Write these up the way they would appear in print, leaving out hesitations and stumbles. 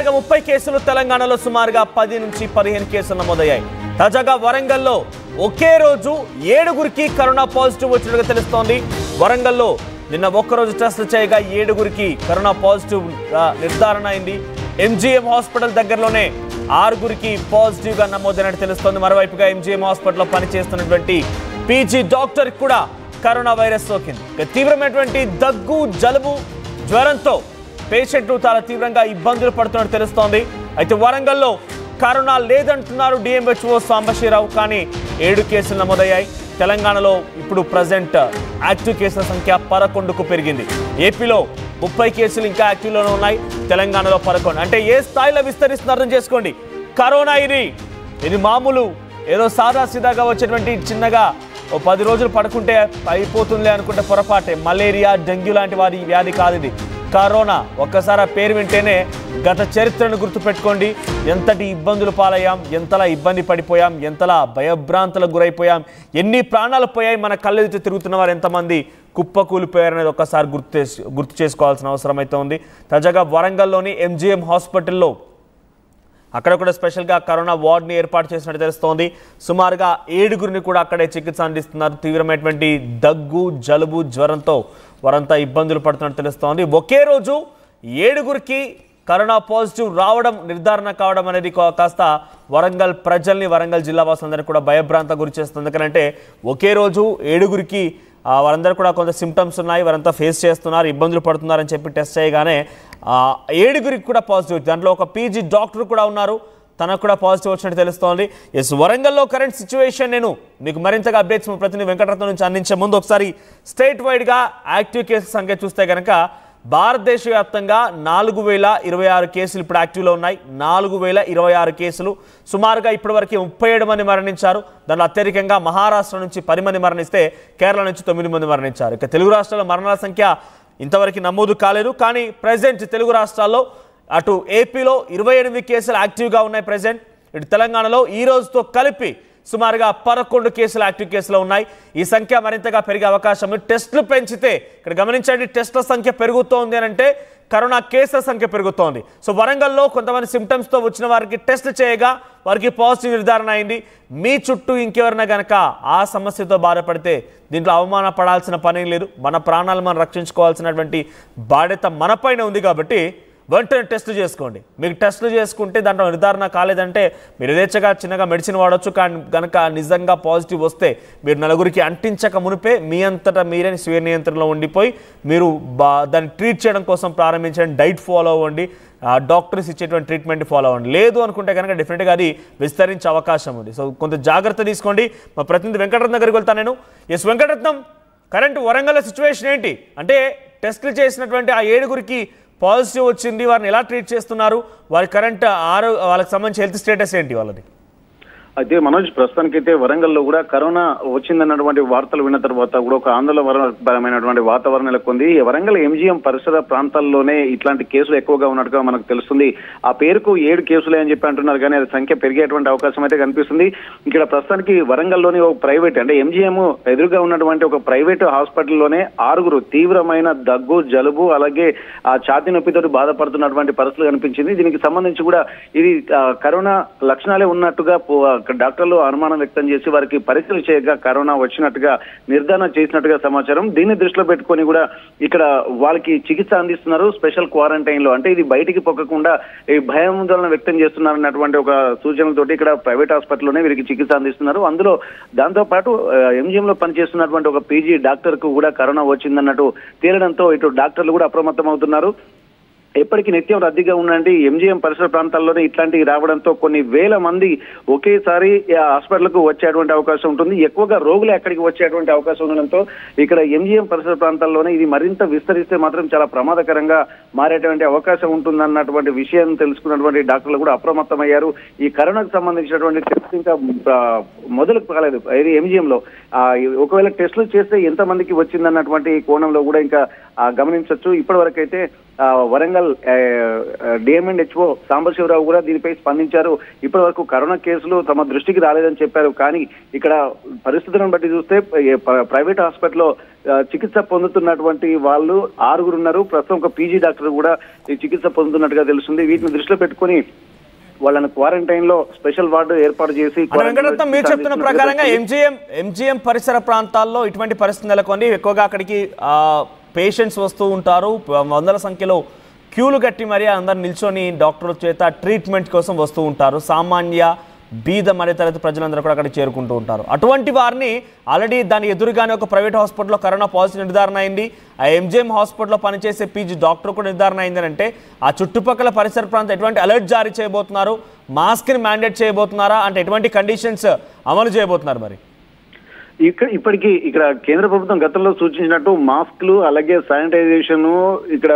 ఒక్కసారిగా 30 కేసులు తెలంగాణలో సుమారుగా 10 నుంచి 15 కేసులు నమోదయ్యాయి. తాజాగా వరంగల్లో ఒకే రోజు 7గురికి కరోనా పాజిటివ్ వచ్చినట్టుగా తెలుస్తోంది. వరంగల్లో నిన్న ఒక్కరోజు టెస్ట్ చేయగా 7గురికి కరోనా పాజిటివ్ నిర్ధారణ అయింది. ఎంజీఎం హాస్పిటల్ దగ్గరలోనే 6గురికి పాజిటివ్ గా నమోదైనట్టు తెలుస్తోంది. మరోవైపుగా ఎంజీఎం హాస్పిటల్లో పనిచేస్తున్నటువంటి పీజీ డాక్టర్ కూడా కరోనా వైరస్ సోకింది. తీవ్రమైనటువంటి దగ్గు, జలుబు, జ్వరంతో పేషెంట్లు చాలా తీవ్రంగా ఇబ్బందులు పడుతున్నట్టు తెలుస్తోంది. అయితే వరంగల్లో కరోనా లేదంటున్నారు డిఎంహెచ్ఓ సాంబశివరావు. కానీ 7 కేసులు నమోదయ్యాయి. తెలంగాణలో ఇప్పుడు ప్రజెంట్ యాక్టివ్ కేసుల సంఖ్య 11కు పెరిగింది. ఏపీలో 30 కేసులు ఇంకా యాక్టివ్లోనే ఉన్నాయి. తెలంగాణలో 11. అంటే ఏ స్థాయిలో విస్తరిస్తున్నారు అర్థం చేసుకోండి. కరోనా ఇది మామూలు ఏదో సాదా సీదాగా వచ్చేటువంటి చిన్నగా 10 రోజులు పడుకుంటే అయిపోతుంది అనుకుంటే పొరపాటే. మలేరియా, డెంగ్యూ లాంటి వారి వ్యాధి కాదు ఇది. కరోనా ఒక్కసారి ఆ పేరు వింటేనే గత చరిత్రను గుర్తుపెట్టుకోండి. ఎంతటి ఇబ్బందులు పాలయ్యాం, ఎంతలా ఇబ్బంది పడిపోయాం, ఎంతలా భయభ్రాంతులకు గురైపోయాం, ఎన్ని ప్రాణాలు పోయాయి, మన కళ్ళెదుట తిరుగుతున్న వారు ఎంతమంది కుప్పకూలిపోయారనేది ఒక్కసారి గుర్తు చేసుకోవాల్సిన అవసరం అయితే ఉంది. తాజాగా వరంగల్లోని ఎంజీఎం హాస్పిటల్లో అక్కడ కూడా స్పెషల్గా కరోనా వార్డ్ని ఏర్పాటు చేసినట్టు తెలుస్తోంది. సుమారుగా 7గురిని కూడా అక్కడే చికిత్స అందిస్తున్నారు. తీవ్రమైనటువంటి దగ్గు, జలుబు, జ్వరంతో వారంతా ఇబ్బందులు పడుతున్నట్టు తెలుస్తోంది. ఒకే రోజు 7గురికి కరోనా పాజిటివ్ రావడం, నిర్ధారణ కావడం అనేది కాస్త వరంగల్ ప్రజల్ని, వరంగల్ జిల్లా వాసులందరినీ కూడా భయభ్రాంత గురి చేస్తుంది. ఎందుకంటే ఒకే రోజు 7గురికి వారందరూ కూడా కొంత సిమ్టమ్స్ ఉన్నాయి, వారంతా ఫేస్ చేస్తున్నారు, ఇబ్బందులు పడుతున్నారని చెప్పి టెస్ట్ చేయగానే 7గురికి కూడా పాజిటివ్. దాంట్లో ఒక పీజీ డాక్టర్ కూడా ఉన్నారు, తనకు కూడా పాజిటివ్ వచ్చినట్టు తెలుస్తోంది. ఎస్, వరంగల్లో కరెంట్ సిచ్యువేషన్ నేను మీకు మరింతగా అప్డేట్స్ మా ప్రతినిధి వెంకటరత్నం నుంచి అందించే ముందు ఒకసారి స్టేట్ వైడ్గా యాక్టివ్ కేసు సంఖ్య చూస్తే కనుక భారతదేశ వ్యాప్తంగా 4026 కేసులు ఇప్పుడు యాక్టివ్లో ఉన్నాయి. 4026 కేసులు. సుమారుగా ఇప్పటివరకు 37 మంది మరణించారు. దానిలో అత్యధికంగా మహారాష్ట్ర నుంచి 10 మంది మరణిస్తే కేరళ నుంచి 9 మంది మరణించారు. ఇక తెలుగు రాష్ట్రాల్లో మరణాల సంఖ్య ఇంతవరకు నమోదు కాలేదు. కానీ ప్రజెంట్ తెలుగు రాష్ట్రాల్లో అటు ఏపీలో 28 కేసులు యాక్టివ్గా ఉన్నాయి ప్రజెంట్. ఇటు తెలంగాణలో ఈ రోజుతో కలిపి సుమారుగా 11 కేసులు యాక్టివ్ కేసులో ఉన్నాయి. ఈ సంఖ్య మరింతగా పెరిగే అవకాశం. టెస్టులు పెంచితే ఇక్కడ గమనించండి, టెస్టుల సంఖ్య పెరుగుతోంది అని అంటే కరోనా కేసుల సంఖ్య పెరుగుతోంది. సో వరంగల్లో కొంతమంది సిమ్టమ్స్తో వచ్చిన వారికి టెస్ట్ చేయగా వారికి పాజిటివ్ నిర్ధారణ అయింది. మీ చుట్టూ ఇంకెవరైనా కనుక ఆ సమస్యతో బాధపడితే దీంట్లో అవమాన పడాల్సిన పని లేదు. మన ప్రాణాలు మనం రక్షించుకోవాల్సినటువంటి బాధ్యత మనపైన ఉంది. కాబట్టి వెంటనే టెస్ట్ చేసుకోండి. మీకు టెస్టులు చేసుకుంటే దాంట్లో నిర్ధారణ కాలేదంటే మీరు యథేచ్ఛగా చిన్నగా మెడిసిన్ వాడవచ్చు. కానీ కనుక నిజంగా పాజిటివ్ వస్తే మీరు నలుగురికి అంటించక మునిపే మీ అంతటా మీరే స్వీయ నియంత్రణలో ఉండిపోయి మీరు దాన్ని ట్రీట్ చేయడం కోసం ప్రారంభించండి. డైట్ ఫాలో అవ్వండి, డాక్టర్స్ ఇచ్చేటువంటి ట్రీట్మెంట్ ఫాలో అవ్వండి. లేదు అనుకుంటే కనుక డెఫినెట్గా అది విస్తరించే అవకాశం ఉంది. సో కొంత జాగ్రత్త తీసుకోండి. మా ప్రతినిధి వెంకటరత్నం దగ్గరికి వెళ్తాను నేను. Yes Venkataratnam, current Warangal situation ఏంటి? అంటే టెస్టులు చేసినటువంటి ఆ 7గురికి పాజిటివ్ వచ్చింది, వారిని ఎలా ట్రీట్ చేస్తున్నారు, వారి కరెంట్ వాళ్ళకి సంబంధించి హెల్త్ స్టేటస్ ఏంటి వాళ్ళది? అయితే మనోజ్, ప్రస్తుతానికైతే వరంగల్లో కూడా కరోనా వచ్చిందన్నటువంటి వార్తలు విన్న తర్వాత కూడా ఒక ఆందోళనపరమైనటువంటి వాతావరణం నెలకొంది. వరంగల్ ఎంజీఎం పరిసర ప్రాంతాల్లోనే ఇట్లాంటి కేసులు ఎక్కువగా ఉన్నట్టుగా మనకు తెలుస్తుంది. ఆ పేరుకు 7 కేసులే అని చెప్పి అంటున్నారు, కానీ అది సంఖ్య పెరిగేటువంటి అవకాశం అయితే కనిపిస్తుంది. ఇక్కడ ప్రస్తుతానికి వరంగల్లోని ఒక ప్రైవేట్, అంటే ఎంజీఎం ఎదురుగా ఉన్నటువంటి ఒక ప్రైవేట్ హాస్పిటల్లోనే 6గురు తీవ్రమైన దగ్గు, జలుబు, అలాగే ఆ ఛాతీ నొప్పితో బాధపడుతున్నటువంటి పరిస్థితులు కనిపించింది. దీనికి సంబంధించి కూడా ఇది కరోనా లక్షణాలే ఉన్నట్టుగా డాక్టర్లు అనుమానం వ్యక్తం చేసి వారికి పరీక్షలు చేయగా కరోనా వచ్చినట్టుగా నిర్ధారణ చేసినట్టుగా సమాచారం. దీన్ని దృష్టిలో పెట్టుకొని కూడా ఇక్కడ వాళ్ళకి చికిత్స అందిస్తున్నారు స్పెషల్ క్వారంటైన్ లో. అంటే ఇది బయటికి పొక్కకుండా ఈ భయాందోళన వ్యక్తం చేస్తున్నారన్నటువంటి ఒక సూచనలతోటి ఇక్కడ ప్రైవేట్ హాస్పిటల్లోనే వీరికి చికిత్స అందిస్తున్నారు. అందులో దాంతో పాటు ఎంజీఎం లో పనిచేస్తున్నటువంటి ఒక పీజీ డాక్టర్ కు కూడా కరోనా వచ్చిందన్నట్టు తేలడంతో ఇటు డాక్టర్లు కూడా అప్రమత్తం అవుతున్నారు. ఎప్పటికీ నిత్యం రద్దీగా ఉండండి ఎంజీఎం పరిసర ప్రాంతాల్లోనే ఇట్లాంటివి రావడంతో కొన్ని వేల మంది ఒకేసారి హాస్పిటల్కు వచ్చేటువంటి అవకాశం ఉంటుంది. ఎక్కువగా రోగులు ఎక్కడికి వచ్చేటువంటి అవకాశం ఉండడంతో ఇక్కడ ఎంజీఎం పరిసర ప్రాంతాల్లోనే ఇది మరింత విస్తరిస్తే మాత్రం చాలా ప్రమాదకరంగా మారేటువంటి అవకాశం ఉంటుందన్నటువంటి విషయం తెలుసుకున్నటువంటి డాక్టర్లు కూడా అప్రమత్తమయ్యారు. ఈ కరోనాకు సంబంధించినటువంటి టెస్ట్ ఇంకా మొదలు కాలేదు ఇది ఎంజీఎం లో. ఒకవేళ టెస్టులు చేస్తే ఎంతమందికి వచ్చిందన్నటువంటి కోణంలో కూడా ఇంకా గమనించవచ్చు. ఇప్పటి వరకు అయితే వరంగల్ డిఎంఎండ్హెచ్ఓ సాంబశివరావు కూడా దీనిపై స్పందించారు. ఇప్పటి వరకు కరోనా కేసులు తమ దృష్టికి రాలేదని చెప్పారు. కానీ ఇక్కడ పరిస్థితులను బట్టి చూస్తే ప్రైవేట్ హాస్పిటల్లో చికిత్స పొందుతున్నటువంటి వాళ్ళు 6 ఉన్నారు. ప్రస్తుతం ఒక పీజీ డాక్టర్ కూడా ఈ చికిత్స పొందుతున్నట్టుగా తెలుస్తుంది. వీటిని దృష్టిలో పెట్టుకుని వాళ్ళని క్వారంటైన్ లో స్పెషల్ వార్డు ఏర్పాటు చేసి వెంకటరత్నం మీరు చెప్తున్న ప్రకారంగా ఎంజీఎం పరిసర ప్రాంతాల్లో ఇటువంటి పరిస్థితి నెలకొని ఎక్కువగా అక్కడికి పేషెంట్స్ వస్తూ ఉంటారు. వందల సంఖ్యలో క్యూలు కట్టి మరీ అందరు నిల్చొని డాక్టర్ల చేత ట్రీట్మెంట్ కోసం వస్తూ ఉంటారు. సామాన్య బీద మధ్యతరగతి ప్రజలందరూ కూడా అక్కడ చేరుకుంటూ ఉంటారు. అటువంటి వారిని ఆల్రెడీ దాని ఎదురుగానే ఒక ప్రైవేట్ హాస్పిటల్లో కరోనా పాజిటివ్ నిర్ధారణ అయింది. ఆ ఎంజీఎం హాస్పిటల్లో పనిచేసే పీజీ డాక్టర్ కూడా నిర్ధారణ అయిందని అంటే ఆ చుట్టుపక్కల పరిసర ప్రాంతం ఎటువంటి అలర్ట్ జారీ చేయబోతున్నారు? మాస్క్ని మ్యాండేట్ చేయబోతున్నారా? అంటే ఎటువంటి కండిషన్స్ అమలు చేయబోతున్నారు? మరి ఇప్పటికీ ఇక్కడ కేంద్ర ప్రభుత్వం గతంలో సూచించినట్టు మాస్కులు అలాగే శానిటైజేషన్ ఇక్కడ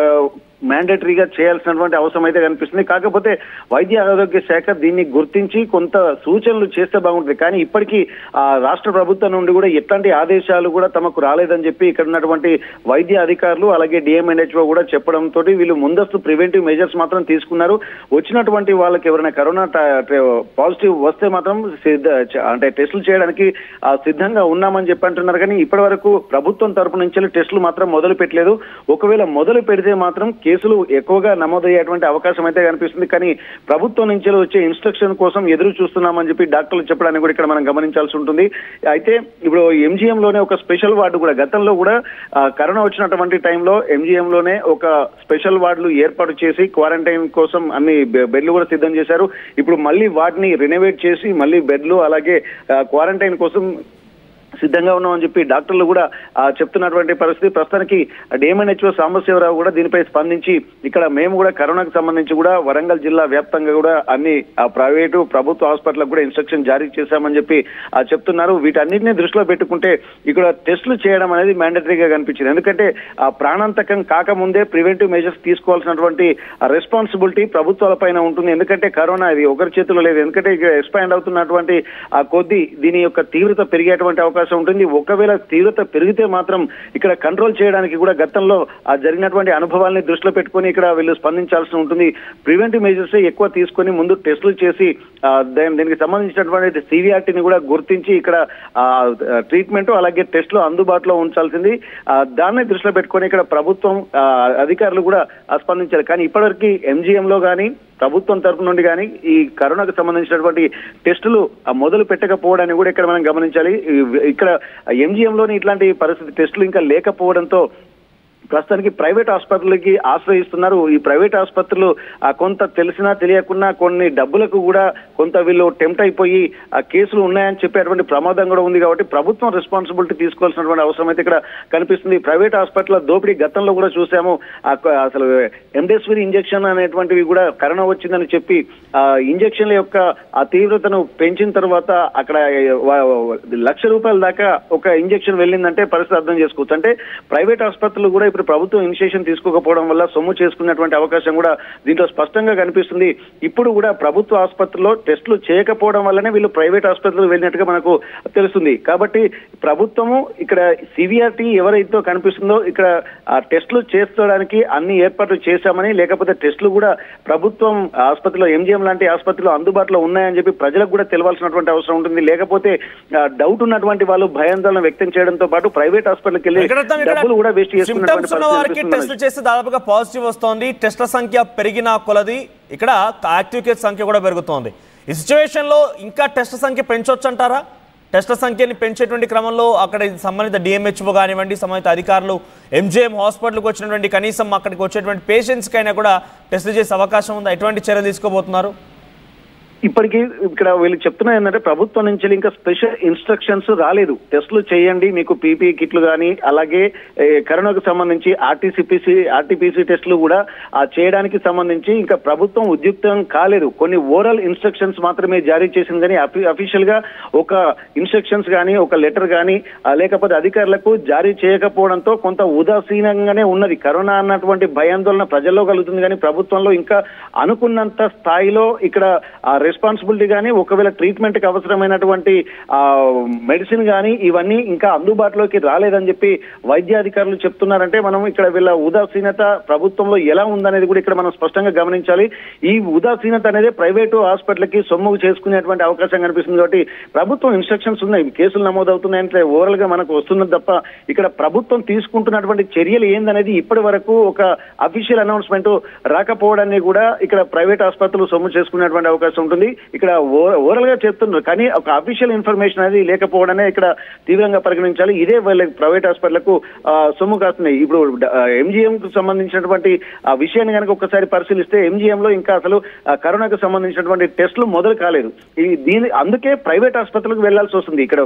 మ్యాండేటరీగా చేయాల్సినటువంటి అవసరం అయితే కనిపిస్తుంది. కాకపోతే వైద్య ఆరోగ్య శాఖ దీన్ని గుర్తించి కొంత సూచనలు చేస్తే బాగుంటుంది. కానీ ఇప్పటికీ రాష్ట్ర ప్రభుత్వం నుండి కూడా ఎట్లాంటి ఆదేశాలు కూడా తమకు రాలేదని చెప్పి ఇక్కడ ఉన్నటువంటి వైద్య అధికారులు అలాగే డిఎంఎన్హెచ్ఓ కూడా చెప్పడంతో వీళ్ళు ముందస్తు ప్రివెంటివ్ మెజర్స్ మాత్రం తీసుకున్నారు. వచ్చినటువంటి వాళ్ళకి ఎవరైనా కరోనా పాజిటివ్ వస్తే మాత్రం అంటే టెస్టులు చేయడానికి సిద్ధంగా ఉన్నామని చెప్పి అంటున్నారు. కానీ ఇప్పటి వరకు ప్రభుత్వం తరపు నుంచి టెస్టులు మాత్రం మొదలు పెట్టలేదు. ఒకవేళ మొదలు పెడితే మాత్రం కేసులు ఎక్కువగా నమోదయ్యేటువంటి అవకాశం అయితే కనిపిస్తుంది. కానీ ప్రభుత్వం నుంచి వచ్చే ఇన్స్ట్రక్షన్ కోసం ఎదురు చూస్తున్నామని చెప్పి డాక్టర్లు చెప్పడానికి కూడా ఇక్కడ మనం గమనించాల్సి ఉంటుంది. అయితే ఇప్పుడు ఎంజీఎం లోనే ఒక స్పెషల్ వార్డు కూడా గతంలో కూడా కరోనా వచ్చినటువంటి టైంలో ఎంజీఎం లోనే ఒక స్పెషల్ వార్డులు ఏర్పాటు చేసి క్వారంటైన్ కోసం అన్ని బెడ్లు కూడా సిద్ధం చేశారు. ఇప్పుడు మళ్ళీ వాటిని రెనోవేట్ చేసి మళ్ళీ బెడ్లు అలాగే క్వారంటైన్ కోసం సిద్ధంగా ఉన్నామని చెప్పి డాక్టర్లు కూడా చెప్తున్నటువంటి పరిస్థితి. ప్రస్తుతానికి డిఎంఎన్హెచ్ఓ సాంబశివరావు కూడా దీనిపై స్పందించి ఇక్కడ మేము కూడా కరోనాకు సంబంధించి కూడా వరంగల్ జిల్లా వ్యాప్తంగా కూడా అన్ని ప్రైవేటు ప్రభుత్వ హాస్పిటల్కి కూడా ఇన్స్ట్రక్షన్ జారీ చేశామని చెప్పి చెప్తున్నారు. వీటన్నిటిని దృష్టిలో పెట్టుకుంటే ఇక్కడ టెస్టులు చేయడం అనేది మ్యాండేటరీగా కనిపించింది. ఎందుకంటే ప్రాణాంతకం కాకముందే ప్రివెంటివ్ మెజర్స్ తీసుకోవాల్సినటువంటి రెస్పాన్సిబిలిటీ ప్రభుత్వాల పైన ఉంటుంది. ఎందుకంటే కరోనా ఇది ఒకరి చేతిలో లేదు. ఎందుకంటే ఇక్కడ ఎక్స్పాండ్ అవుతున్నటువంటి కొద్దీ దీని యొక్క తీవ్రత పెరిగేటువంటి అవకాశం ఉంటుంది. ఒకవేళ తీవ్రత పెరిగితే మాత్రం ఇక్కడ కంట్రోల్ చేయడానికి కూడా గతంలో జరిగినటువంటి అనుభవాల్ని దృష్టిలో పెట్టుకుని ఇక్కడ వీళ్ళు స్పందించాల్సి ఉంటుంది. ప్రివెంటివ్ మెజర్స్ ఎక్కువ తీసుకొని ముందు టెస్టులు చేసి దీనికి సంబంధించినటువంటి సివిఆర్టీని కూడా గుర్తించి ఇక్కడ ట్రీట్మెంట్ అలాగే టెస్టులు అందుబాటులో ఉంచాల్సింది. దాన్ని దృష్టిలో పెట్టుకొని ఇక్కడ ప్రభుత్వం అధికారులు కూడా స్పందించారు. కానీ ఇప్పటివరకు ఎంజీఎం లో కానీ ప్రభుత్వం తరపు నుండి కానీ ఈ కరోనాకు సంబంధించినటువంటి టెస్టులు మొదలు పెట్టకపోవడాన్ని కూడా ఇక్కడ మనం గమనించాలి. ఇక్కడ ఎంజీఎం లోని ఇట్లాంటి పరిస్థితి టెస్టులు ఇంకా లేకపోవడంతో ప్రస్తుతానికి ప్రైవేట్ ఆసుపత్రులకి ఆశ్రయిస్తున్నారు. ఈ ప్రైవేట్ ఆసుపత్రులు కొంత తెలిసినా తెలియకున్నా కొన్ని డబ్బులకు కూడా కొంత వీళ్ళు టెంప్ట్ అయిపోయి కేసులు ఉన్నాయని చెప్పేటువంటి ప్రమాదం కూడా ఉంది. కాబట్టి ప్రభుత్వం రెస్పాన్సిబిలిటీ తీసుకోవాల్సినటువంటి అవసరం అయితే ఇక్కడ కనిపిస్తుంది. ప్రైవేట్ హాస్పిటల్ దోపిడీ గతంలో కూడా చూసాము. అసలు ఎండెసివిర్ ఇంజెక్షన్ అనేటువంటివి కూడా కరోనా వచ్చిందని చెప్పి ఇంజెక్షన్ల యొక్క ఆ తీవ్రతను పెంచిన తర్వాత అక్కడ ₹1,00,000 దాకా ఒక ఇంజెక్షన్ వెళ్ళిందంటే పరిస్థితి అర్థం చేసుకోవచ్చు. అంటే ప్రైవేట్ ఆసుపత్రులు కూడా ప్రభుత్వం ఇనిషియేషన్ తీసుకోకపోవడం వల్ల సొమ్ము చేసుకున్నటువంటి అవకాశం కూడా దీంట్లో స్పష్టంగా కనిపిస్తుంది. ఇప్పుడు కూడా ప్రభుత్వ ఆసుపత్రిలో టెస్టులు చేయకపోవడం వల్లనే వీళ్ళు ప్రైవేట్ ఆసుపత్రులకు వెళ్ళినట్టుగా మనకు తెలుస్తుంది. కాబట్టి ప్రభుత్వము ఇక్కడ సివిఆర్టీ ఎవరైతే కనిపిస్తుందో ఇక్కడ టెస్టులు చేసుకోవడానికి అన్ని ఏర్పాట్లు చేశామని లేకపోతే టెస్టులు కూడా ప్రభుత్వం ఆసుపత్రిలో ఎంజీఎం లాంటి ఆసుపత్రిలో అందుబాటులో ఉన్నాయని చెప్పి ప్రజలకు కూడా తెలవాల్సినటువంటి అవసరం ఉంటుంది. లేకపోతే డౌట్ ఉన్నటువంటి వాళ్ళు భయాందోళన వ్యక్తం చేయడంతో పాటు ప్రైవేట్ హాస్పిటల్కి వెళ్ళి డబ్బులు కూడా వేస్ట్ చేసుకున్నటువంటి వారికి టెస్టులు చేస్తే దాదాపుగా పాజిటివ్ వస్తోంది. టెస్ట్ల సంఖ్య పెరిగిన కొలది ఇక్కడ యాక్టివ్ కేసు సంఖ్య కూడా పెరుగుతోంది. ఈ సిచ్యువేషన్ లో ఇంకా టెస్ట్ సంఖ్య పెంచొచ్చు అంటారా? టెస్ట్ల సంఖ్యని పెంచేటువంటి క్రమంలో అక్కడ సంబంధిత డిఎంహెచ్ఓ కానివ్వండి సంబంధిత అధికారులు ఎంజీఎం హాస్పిటల్కి వచ్చినటువంటి కనీసం అక్కడికి వచ్చేటువంటి పేషెంట్స్ కైనా కూడా టెస్టులు చేసే అవకాశం ఉందా? ఎటువంటి చర్యలు తీసుకోబోతున్నారు? ఇప్పటికీ ఇక్కడ వీళ్ళు చెప్తున్నా ఏంటంటే ప్రభుత్వం నుంచి ఇంకా స్పెషల్ ఇన్స్ట్రక్షన్స్ రాలేదు. టెస్టులు చేయండి, మీకు పీపీఈ కిట్లు కానీ అలాగే కరోనాకు సంబంధించి ఆర్టీపీసీ టెస్టులు కూడా చేయడానికి సంబంధించి ఇంకా ప్రభుత్వం ఉద్యుక్తం కాలేదు. కొన్ని ఓరల్ ఇన్స్ట్రక్షన్స్ మాత్రమే జారీ చేసింది. కానీ అఫీషియల్ గా ఒక ఇన్స్ట్రక్షన్స్ కానీ ఒక లెటర్ కానీ లేకపోతే అధికారులకు జారీ చేయకపోవడంతో కొంత ఉదాసీనంగానే ఉన్నది. కరోనా అన్నటువంటి భయాందోళన ప్రజల్లో కలుగుతుంది. కానీ ప్రభుత్వంలో ఇంకా అనుకున్నంత స్థాయిలో ఇక్కడ రెస్పాన్సిబిలిటీ కానీ, ఒకవేళ ట్రీట్మెంట్ కి అవసరమైనటువంటి మెడిసిన్ కానీ ఇవన్నీ ఇంకా అందుబాటులోకి రాలేదని చెప్పి వైద్యాధికారులు చెప్తున్నారంటే మనం ఇక్కడ వీళ్ళ ఉదాసీనత ప్రభుత్వంలో ఎలా ఉందనేది కూడా ఇక్కడ మనం స్పష్టంగా గమనించాలి. ఈ ఉదాసీనత అనేది ప్రైవేటు హాస్పిటల్కి సొమ్ము చేసుకునేటువంటి అవకాశం కనిపిస్తుంది. కాబట్టి ప్రభుత్వం ఇన్స్ట్రక్షన్స్ ఉన్నాయి, కేసులు నమోదవుతున్నాయంటే ఓవరాల్ గా మనకు వస్తున్నది తప్ప ఇక్కడ ప్రభుత్వం తీసుకుంటున్నటువంటి చర్యలు ఏందనేది ఇప్పటి వరకు ఒక అఫీషియల్ అనౌన్స్మెంట్ రాకపోవడాన్ని కూడా ఇక్కడ ప్రైవేట్ ఆసుపత్రులు సొమ్ము చేసుకునేటువంటి అవకాశం ఉంటుంది. ఇక్కడ ఓవరాల్ గా చెప్తున్నారు కానీ ఒక అఫీషియల్ ఇన్ఫర్మేషన్ అనేది లేకపోవడమే ఇక్కడ తీవ్రంగా పరిగణించాలి. ఇదే వాళ్ళ ప్రైవేట్ హాస్పిటల్కు సొమ్ము కాస్తున్నాయి. ఇప్పుడు ఎంజీఎం కు సంబంధించినటువంటి ఆ విషయాన్ని కనుక ఒకసారి పరిశీలిస్తే ఎంజీఎం లో ఇంకా అసలు కరోనాకు సంబంధించినటువంటి టెస్టులు మొదలు కాలేదు. అందుకే ప్రైవేట్ ఆసుపత్రులకు వెళ్లాల్సి వస్తుంది. ఇక్కడ